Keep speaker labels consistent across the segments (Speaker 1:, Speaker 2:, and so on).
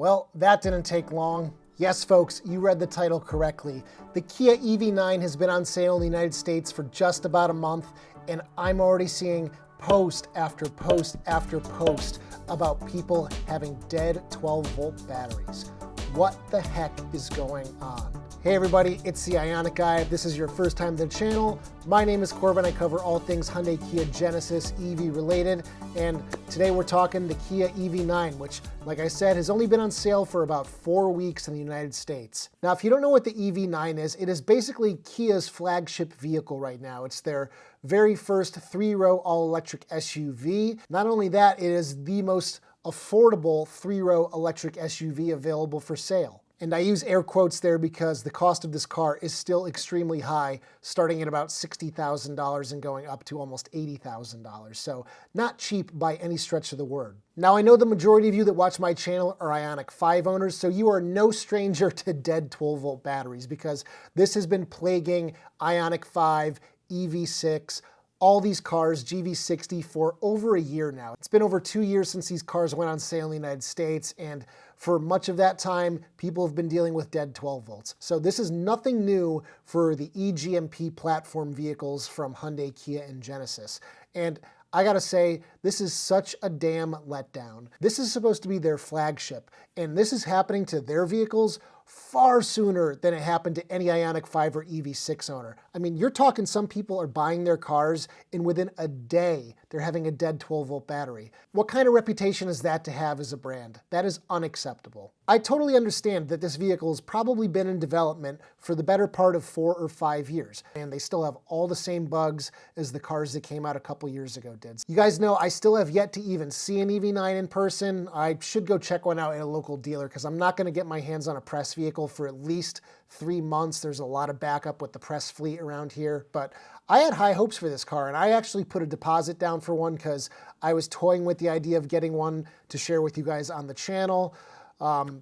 Speaker 1: Well, that didn't take long. Yes, folks, you read the title correctly. The Kia EV9 has been on sale in the United States for just about a month, and I'm already seeing post after post after post about people having dead 12-volt batteries. What the heck is going on? Hey everybody, it's the Ioniq guy. If this is your first time to the channel, my name is Corbin. I cover all things Hyundai, Kia, Genesis, EV related. And today we're talking the Kia EV9, which, like I said, has only been on sale for about 4 weeks in the United States. Now, if you don't know what the EV9 is, it is basically Kia's flagship vehicle right now. It's their very first 3-row all-electric SUV. Not only that, it is the most affordable 3-row electric SUV available for sale. And I use air quotes there because the cost of this car is still extremely high, starting at about $60,000 and going up to almost $80,000. So not cheap by any stretch of the word. Now, I know the majority of you that watch my channel are Ioniq 5 owners, so you are no stranger to dead 12-volt batteries because this has been plaguing Ioniq 5, EV6, all these cars, GV60, for over a year now. It's been over 2 years since these cars went on sale in the United States, and for much of that time, people have been dealing with dead 12 volts. So this is nothing new for the eGMP platform vehicles from Hyundai, Kia, and Genesis. And I gotta say, this is such a damn letdown. This is supposed to be their flagship, and this is happening to their vehicles far sooner than it happened to any Ioniq 5 or EV6 owner. I mean, you're talking some people are buying their cars and within a day, they're having a dead 12-volt battery. What kind of reputation is that to have as a brand? That is unacceptable. I totally understand that this vehicle has probably been in development for the better part of 4 or 5 years, and they still have all the same bugs as the cars that came out a couple years ago did. You guys know I still have yet to even see an EV9 in person. I should go check one out at a local dealer because I'm not gonna get my hands on a press vehicle for at least 3 months. There's a lot of backup with the press fleet around here, but I had high hopes for this car, and I actually put a deposit down for one because I was toying with the idea of getting one to share with you guys on the channel.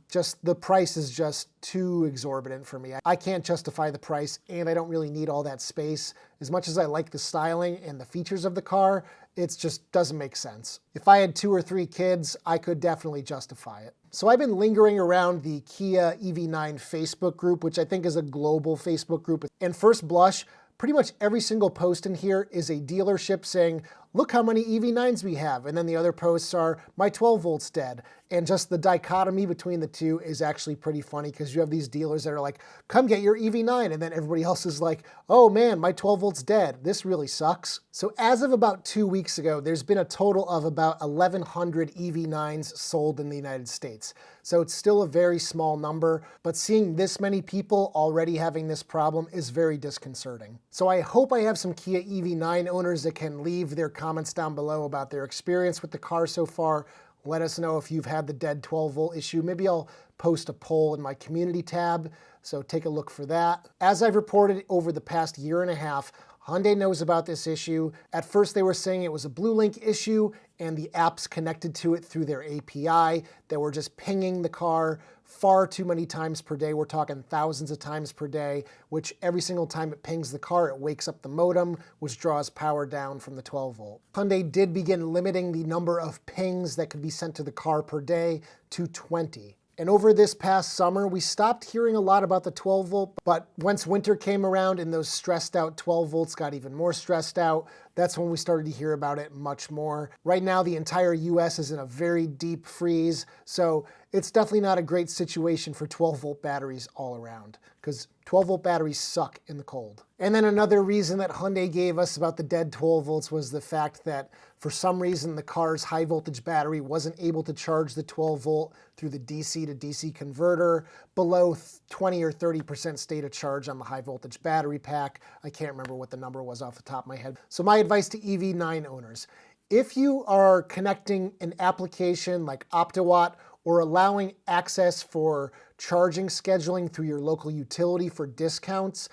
Speaker 1: Just the price is just too exorbitant for me. I can't justify the price, and I don't really need all that space. As much as I like the styling and the features of the car, it just doesn't make sense. If I had 2 or 3 kids, I could definitely justify it. So I've been lingering around the Kia EV9 Facebook group, which I think is a global Facebook group. And first blush, pretty much every single post in here is a dealership saying, look how many EV9s we have. And then the other posts are, my 12 volt's dead. And just the dichotomy between the two is actually pretty funny because you have these dealers that are like, come get your EV9. And then everybody else is like, oh man, my 12 volt's dead. This really sucks. So as of about 2 weeks ago, there's been a total of about 1,100 EV9s sold in the United States. So it's still a very small number, but seeing this many people already having this problem is very disconcerting. So I hope I have some Kia EV9 owners that can leave their comments down below about their experience with the car so far. Let us know if you've had the dead 12-volt issue. Maybe I'll post a poll in my community tab, so take a look for that. As I've reported over the past year and a half, Hyundai knows about this issue. At first they were saying it was a BlueLink issue and the apps connected to it through their API that were just pinging the car far too many times per day. We're talking thousands of times per day, which every single time it pings the car, it wakes up the modem, which draws power down from the 12 volt. Hyundai did begin limiting the number of pings that could be sent to the car per day to 20. And over this past summer, we stopped hearing a lot about the 12 volt, but once winter came around and those stressed out 12 volts got even more stressed out, that's when we started to hear about it much more. Right now, the entire US is in a very deep freeze, so it's definitely not a great situation for 12 volt batteries all around, because 12 volt batteries suck in the cold. And then another reason that Hyundai gave us about the dead 12 volts was the fact that for some reason the car's high voltage battery wasn't able to charge the 12 volt through the DC to DC converter below 20 or 30% state of charge on the high voltage battery pack. I can't remember what the number was off the top of my head. So my advice to EV9 owners, if you are connecting an application like OptiWatt or allowing access for charging scheduling through your local utility for discounts,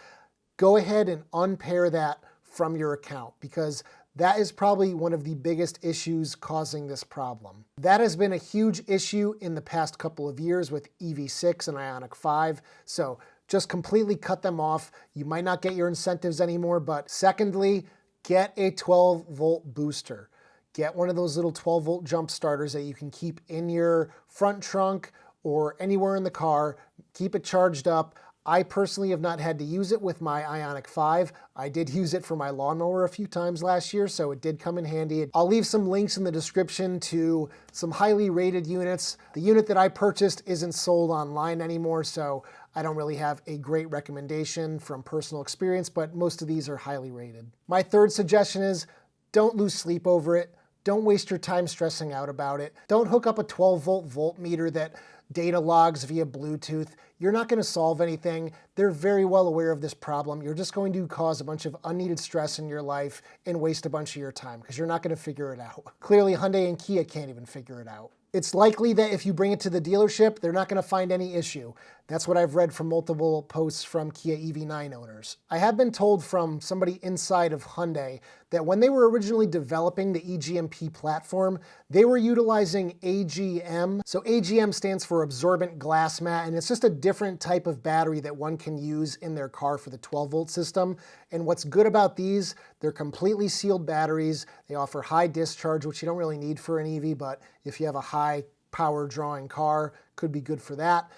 Speaker 1: go ahead and unpair that from your account because that is probably one of the biggest issues causing this problem. That has been a huge issue in the past couple of years with EV6 and Ioniq 5, so just completely cut them off. You might not get your incentives anymore, but secondly, get a 12 volt booster. Get one of those little 12 volt jump starters that you can keep in your front trunk or anywhere in the car, keep it charged up. I personally have not had to use it with my Ioniq 5. I did use it for my lawnmower a few times last year, so it did come in handy. I'll leave some links in the description to some highly rated units. The unit that I purchased isn't sold online anymore, so I don't really have a great recommendation from personal experience, but most of these are highly rated. My third suggestion is don't lose sleep over it. Don't waste your time stressing out about it. Don't hook up a 12-volt voltmeter that data logs via Bluetooth. You're not going to solve anything. They're very well aware of this problem. You're just going to cause a bunch of unneeded stress in your life and waste a bunch of your time because you're not going to figure it out. Clearly, Hyundai and Kia can't even figure it out. It's likely that if you bring it to the dealership, they're not going to find any issue. That's what I've read from multiple posts from Kia EV9 owners. I have been told from somebody inside of Hyundai that when they were originally developing the eGMP platform, they were utilizing AGM. So AGM stands for absorbent glass mat, and it's just a different type of battery that one can use in their car for the 12-volt system. And what's good about these, they're completely sealed batteries. They offer high discharge, which you don't really need for an EV, but if you have a high power drawing car, could be good for that.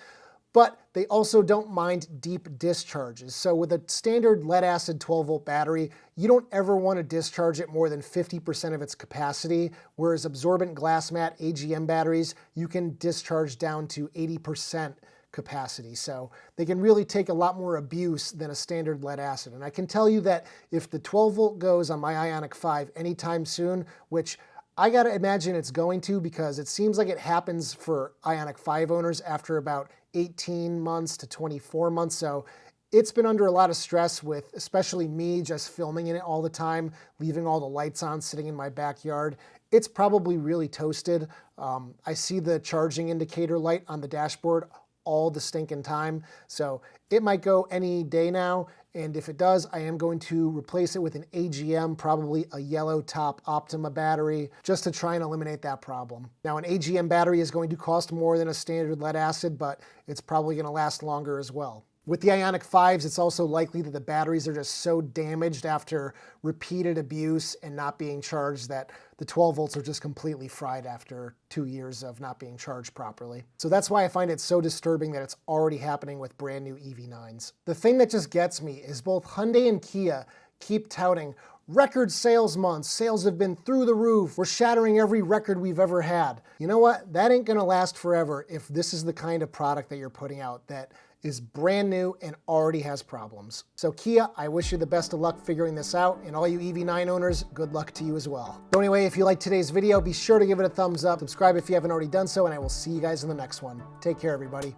Speaker 1: But they also don't mind deep discharges. So with a standard lead acid 12-volt battery, you don't ever want to discharge it more than 50% of its capacity, whereas absorbent glass mat AGM batteries, you can discharge down to 80% capacity. So they can really take a lot more abuse than a standard lead acid. And I can tell you that if the 12-volt goes on my Ioniq 5 anytime soon, which I gotta imagine it's going to, because it seems like it happens for Ioniq 5 owners after about 18 months to 24 months. So it's been under a lot of stress with especially me just filming in it all the time, leaving all the lights on, sitting in my backyard. It's probably really toasted. I see the charging indicator light on the dashboard all the stinking time. So it might go any day now. And if it does, I am going to replace it with an AGM, probably a yellow top Optima battery, just to try and eliminate that problem. Now, an AGM battery is going to cost more than a standard lead acid, but it's probably going to last longer as well. With the Ioniq 5s, it's also likely that the batteries are just so damaged after repeated abuse and not being charged that the 12 volts are just completely fried after 2 years of not being charged properly. So that's why I find it so disturbing that it's already happening with brand new EV9s. The thing that just gets me is both Hyundai and Kia keep touting record sales months. Sales have been through the roof. We're shattering every record we've ever had. You know what? That ain't gonna last forever if this is the kind of product that you're putting out that is brand new and already has problems. So Kia, I wish you the best of luck figuring this out, and all you EV9 owners, good luck to you as well. So anyway, if you liked today's video, be sure to give it a thumbs up, subscribe if you haven't already done so, and I will see you guys in the next one. Take care, everybody.